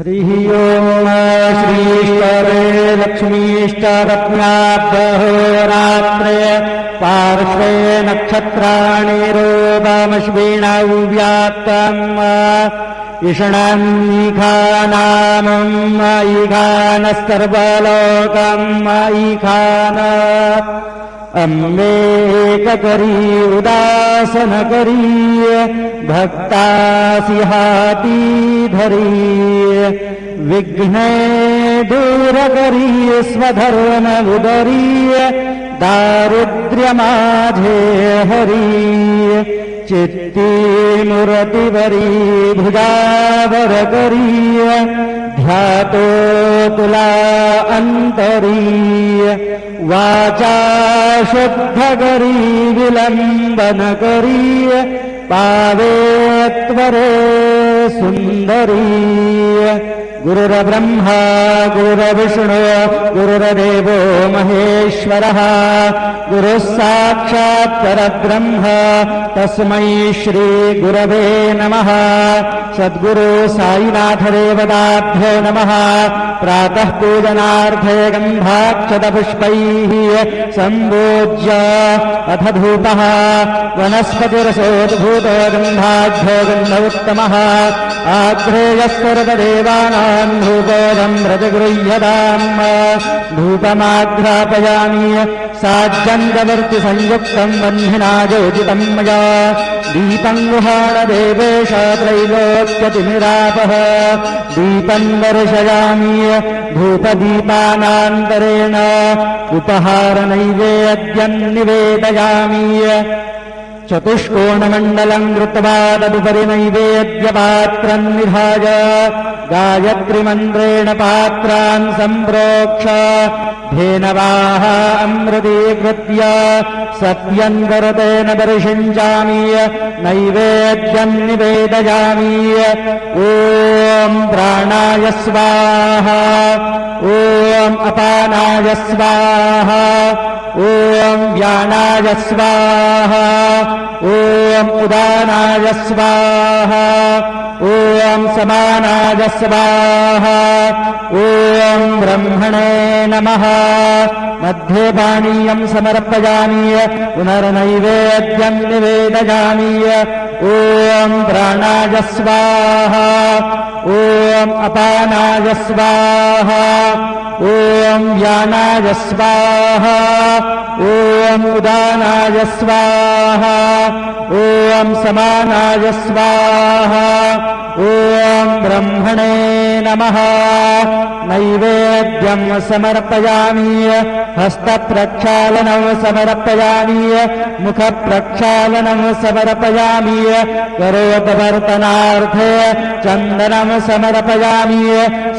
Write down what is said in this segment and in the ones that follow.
हरिः ओम् श्रीष्टवे लक्ष्मीष्टरत्नाभ्यहोरात्रे पार्श्वे नक्षत्राणि रूपमश्विनव्याप्तम् इषणन्निखानामम् इखानस्तर्वलोकम् इखान अम्बेककरी उदासनकरी भक्तासिहाती धरी विघ्ने दूरकरी स्वधर्म उदरी दारिद्र्यमाझे हरी चित्ती मूर्तिवरी भुजावरकरी ध्यातो तुला अंतरी वाचा शुद्धकरी विलंबन करी पावे त्वरे सुंदरी गुरुर्ब्रह्मा गुरुर्विष्णु गुरुर्देवो महेश्वरः गुरुः साक्षात् परब्रह्म तस्मै श्री गुरवे नमः। सद्गुरु साईनाथ देवताभ्यो नमः। प्रातः पूजनार्थे गन्धाक्षतपुष्पैः सम्पूज्य अथ धूपः वनस्पतिरसोद्भूतो गन्धाढ्यो गन्धोत्तमः आग्रेयस्वर्गदेवानां धूपोदं प्रतिगृह्यताम् धूपमाघ्रापयामि साज्जन्तवर्ति संयुक्तं बन्धिना योजितं मया दीपं गुहाण देवेश त्रैलोक्यतिमिरापः दीपं दर्शयामि धूपदीपानान्तरेण उपहारनैवेद्यं निवेदयामि चतुष्कोणमण्डलं कृत्वा तदुपरि नैवेद्यपात्रं निधाय गायत्रीमन्त्रेण पात्रान् सम्प्रोक्ष धेनवाः अमृतीकृत्य सत्यं करतेन दर्शिञ्चामि नैवेद्यं निवेदयामि। ॐ प्राणाय स्वाहा ॐ अपानाय स्वाहा ॐ व्यानाय स्वाहा ॐ उदानाय स्वाहा ॐ समानाय स्वाहा ॐ ब्रह्मणे नमः। मध्ये पानीयं समर्पयामि पुनर्नैवेद्यं निवेदयामि। ॐ प्राणाय स्वाहा ॐ अपानाय स्वाहा ॐ व्यानाय स्वाहा ॐ उदानाय स्वाहा ॐ समानाय स्वाहा ॐ ब्रह्मणे नमः। नैवेद्यं समर्पयामि हस्तप्रक्षालनं समर्पयामि मुखप्रक्षालनं समर्पयामि करोपवर्तनार्थे चन्दनं समर्पयामि।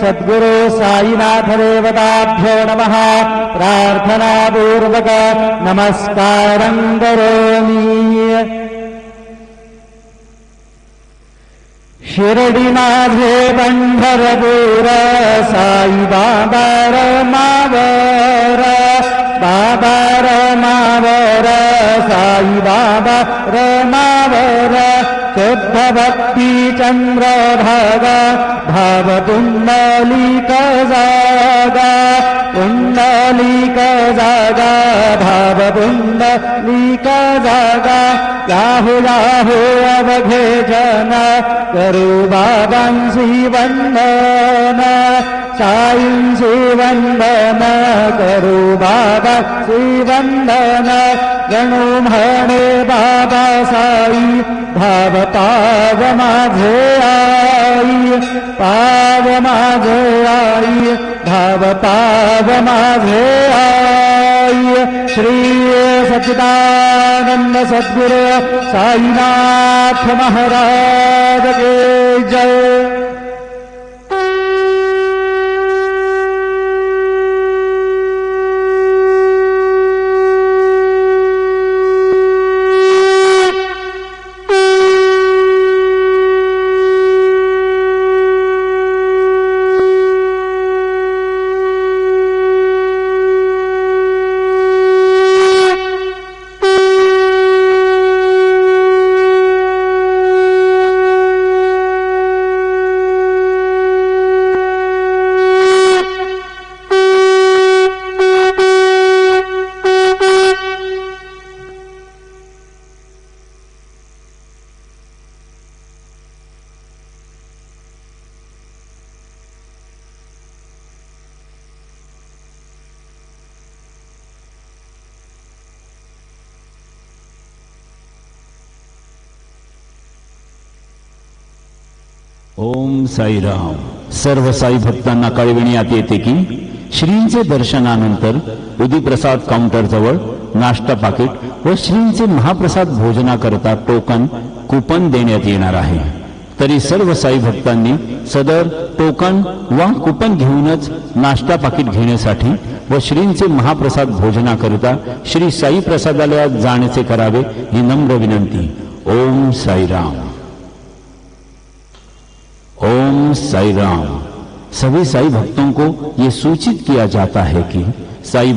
सद्गुरु साईनाथ देवताभ्यो नमः। प्रार्थनापूर्वक नमस्कारं करोमि। शिर्डीनाथे पंढरपूर साई बाबा रमावर बाबा रमावर साई बाबा रमावर शुद्ध भक्ति चंद्रभागा भाव पुंडलिक जागा पुंडलिक जागा भाव पुंडलिक जागा याहू याहू अवघे जन करू बाबांसी वंदन साईंसी वंदन करू बाबांसी वंदन गणू म्हणे बाबा साई भाव पाव माझे आई पाव माझे आई भाव पाव माझे आई। श्री सच्चिदानंद सद्गुरु साईनाथ महाराज के जय। ओम साईराम. सर्व साई भक्तांना कळविण्यात येते की श्रींचे दर्शनानंतर उदीप्रसाद काउंटर जवळ नाश्ता पाकिट व श्रींचे महाप्रसाद भोजनाकरता टोकन कुपन देण्यात येणार आहे. तरी सर्व साई भक्तांनी सदर टोकन वा कुपन घेऊनच नाश्ता पाकिट घेण्यासाठी व श्रींचे महाप्रसाद भोजनाकरिता श्री साई प्रसादालयात जाण्याचे करावे ही नम्र विनंती. ओम साईराम. ओम साईराम. सभी साई भक्तों को ये सूचित किया जाता है कि साई